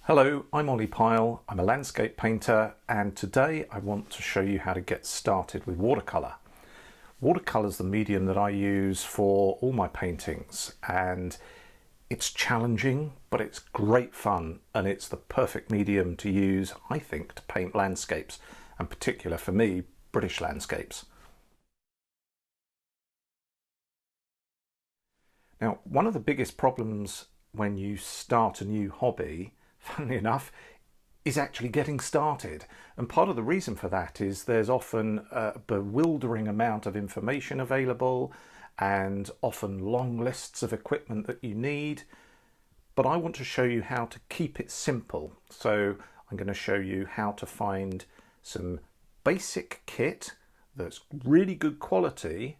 Hello, I'm Pyle. I'm a landscape painter, and today I want to show you how to get started with watercolour. Watercolour is the medium that I use for all my paintings, and it's challenging, but it's great fun, and it's the perfect medium to use, I think, to paint landscapes, and particular for me, British landscapes. Now, one of the biggest problems when you start a new hobby, funnily enough, is actually getting started. And part of the reason for that is there's often a bewildering amount of information available and often long lists of equipment that you need. But I want to show you how to keep it simple. So I'm going to show you how to find some basic kit that's really good quality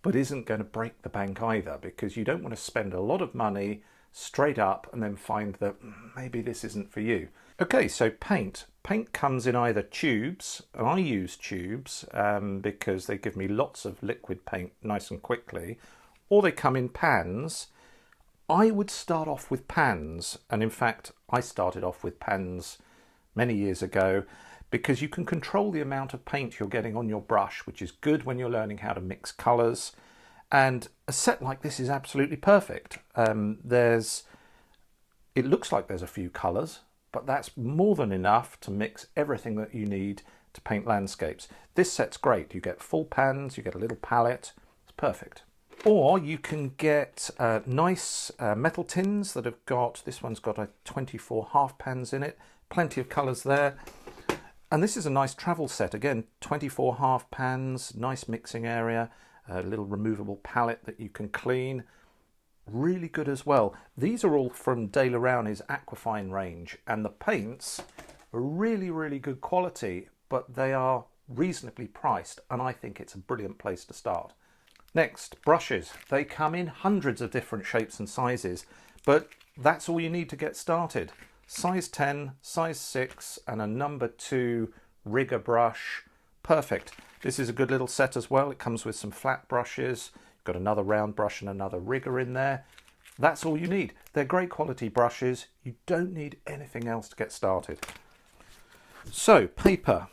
but isn't going to break the bank either, because you don't want to spend a lot of money straight up and then find that maybe this isn't for you. Okay, so paint. Paint comes in either tubes, and I use tubes because they give me lots of liquid paint nice and quickly, or they come in pans. I would start off with pans, and in fact I started off with pans many years ago because you can control the amount of paint you're getting on your brush, which is good when you're learning how to mix colours. And a set like this is absolutely perfect. It looks like there's a few colours, but that's more than enough to mix everything that you need to paint landscapes. This set's great. You get full pans, you get a little palette. It's perfect. Or you can get nice metal tins that have got, this one's got 24 half pans in it, plenty of colours there. And this is a nice travel set. Again, 24 half pans, nice mixing area, a little removable palette that you can clean. Really good as well. These are all from Daler-Rowney's Aquafine range, and the paints are really good quality, but they are reasonably priced, and I think it's a brilliant place to start. Next, brushes. They come in hundreds of different shapes and sizes, but that's all you need to get started. Size 10, size 6, and a number 2 rigger brush. Perfect. This is a good little set as well. It comes with some flat brushes. You've got another round brush and another rigger in there. That's all you need. They're great quality brushes. You don't need anything else to get started. So, paper.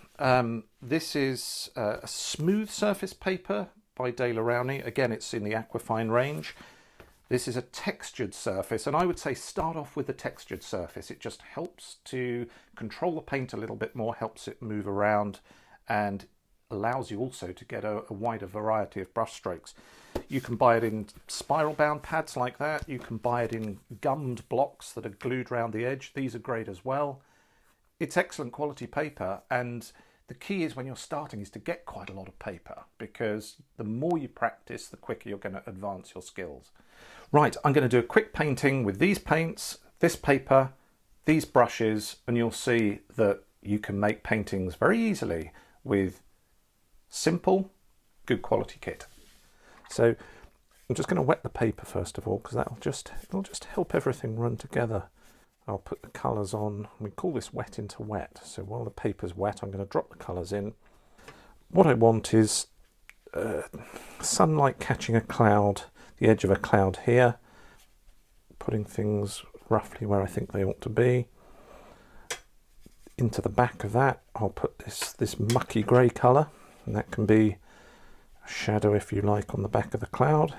This is a smooth surface paper by Daler-Rowney. Again, it's in the Aquafine range. This is a textured surface, and I would say start off with the textured surface. It just helps to control the paint a little bit more, helps it move around, and allows you also to get a wider variety of brush strokes. You can buy it in spiral bound pads like that. You can buy it in gummed blocks that are glued around the edge. These are great as well. It's excellent quality paper, and the key is when you're starting is to get quite a lot of paper, because the more you practice, the quicker you're going to advance your skills. Right, I'm going to do a quick painting with these paints, this paper, these brushes, and you'll see that you can make paintings very easily with simple, good quality kit. So I'm just going to wet the paper first of all, because it'll just help everything run together. I'll put the colours on. We call this wet into wet. So while the paper's wet, I'm going to drop the colours in. What I want is sunlight catching a cloud, the edge of a cloud here, putting things roughly where I think they ought to be. Into the back of that, I'll put this mucky grey colour, and that can be a shadow, if you like, on the back of the cloud.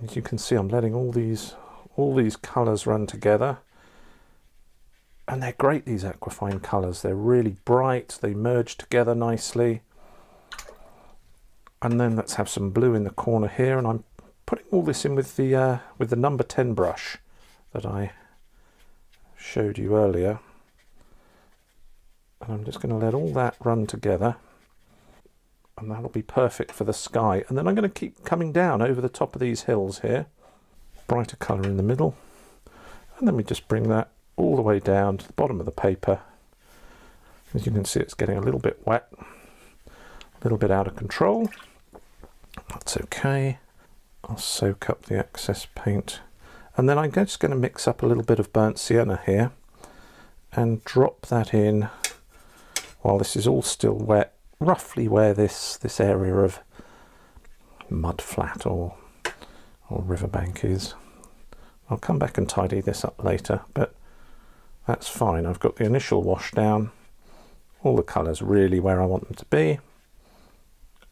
As you can see, I'm letting all these colours run together, and they're great, these Aquafine colours. They're really bright, they merge together nicely. And then let's have some blue in the corner here, and I'm putting all this in with the number 10 brush that I showed you earlier. And I'm just going to let all that run together, and that'll be perfect for the sky. And then I'm going to keep coming down over the top of these hills here. Brighter colour in the middle, and then we just bring that all the way down to the bottom of the paper. As you can see, it's getting a little bit wet, a little bit out of control. That's okay. I'll soak up the excess paint, and then I'm just going to mix up a little bit of burnt sienna here and drop that in while this is all still wet, roughly where this area of mud flat or riverbank is. I'll come back and tidy this up later, but that's fine. I've got the initial wash down, all the colours really where I want them to be,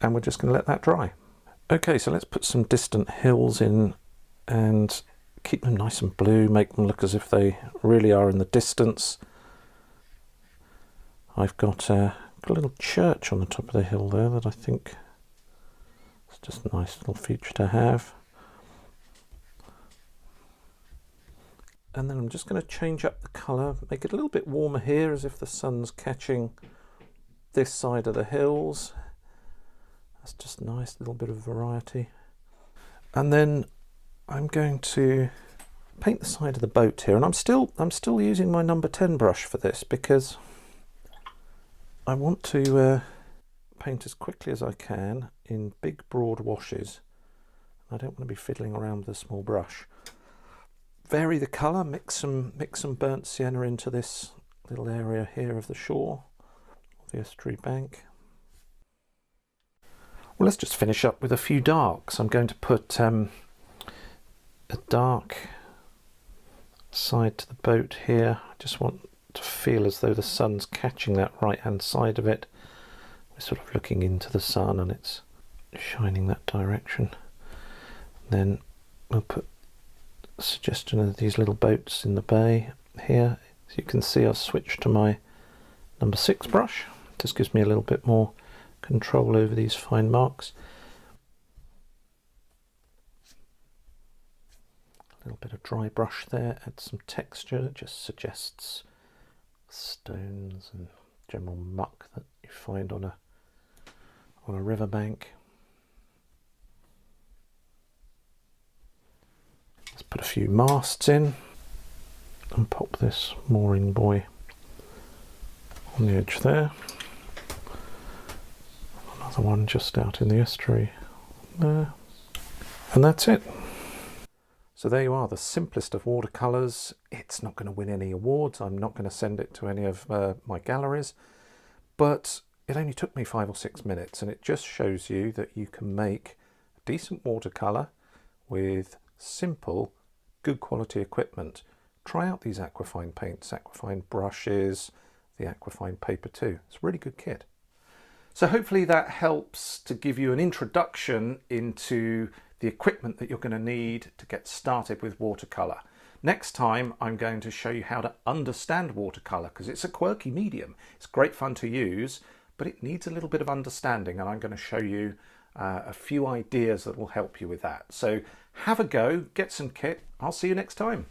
and we're just going to let that dry. Okay, so let's put some distant hills in and keep them nice and blue, make them look as if they really are in the distance. I've got a little church on the top of the hill there that I think is just a nice little feature to have. And then I'm just going to change up the colour, make it a little bit warmer here as if the sun's catching this side of the hills. That's just nice, a little bit of variety. And then I'm going to paint the side of the boat here, and I'm still using my number 10 brush for this because I want to paint as quickly as I can in big broad washes. I don't want to be fiddling around with a small brush. Vary the colour, mix some burnt sienna into this little area here of the shore, the estuary bank. Well, let's just finish up with a few darks. I'm going to put a dark side to the boat here. I just want to feel as though the sun's catching that right hand side of it. We're sort of looking into the sun and it's shining that direction. Then we'll put a suggestion of these little boats in the bay here. As you can see, I've switched to my number 6 brush. This gives me a little bit more control over these fine marks. A little bit of dry brush there, add some texture. It just suggests stones and general muck that you find on a riverbank. Let's put a few masts in and pop this mooring buoy on the edge there. Another one just out in the estuary there. And that's it. So there you are, the simplest of watercolours. It's not going to win any awards. I'm not going to send it to any of my galleries, but it only took me 5 or 6 minutes, and it just shows you that you can make a decent watercolour with simple, good quality equipment. Try out these Aquafine paints, Aquafine brushes, the Aquafine paper too. It's a really good kit. So hopefully that helps to give you an introduction into the equipment that you're going to need to get started with watercolour. Next time I'm going to show you how to understand watercolour, because it's a quirky medium. It's great fun to use, but it needs a little bit of understanding, and I'm going to show you a few ideas that will help you with that. So have a go, get some kit. I'll see you next time.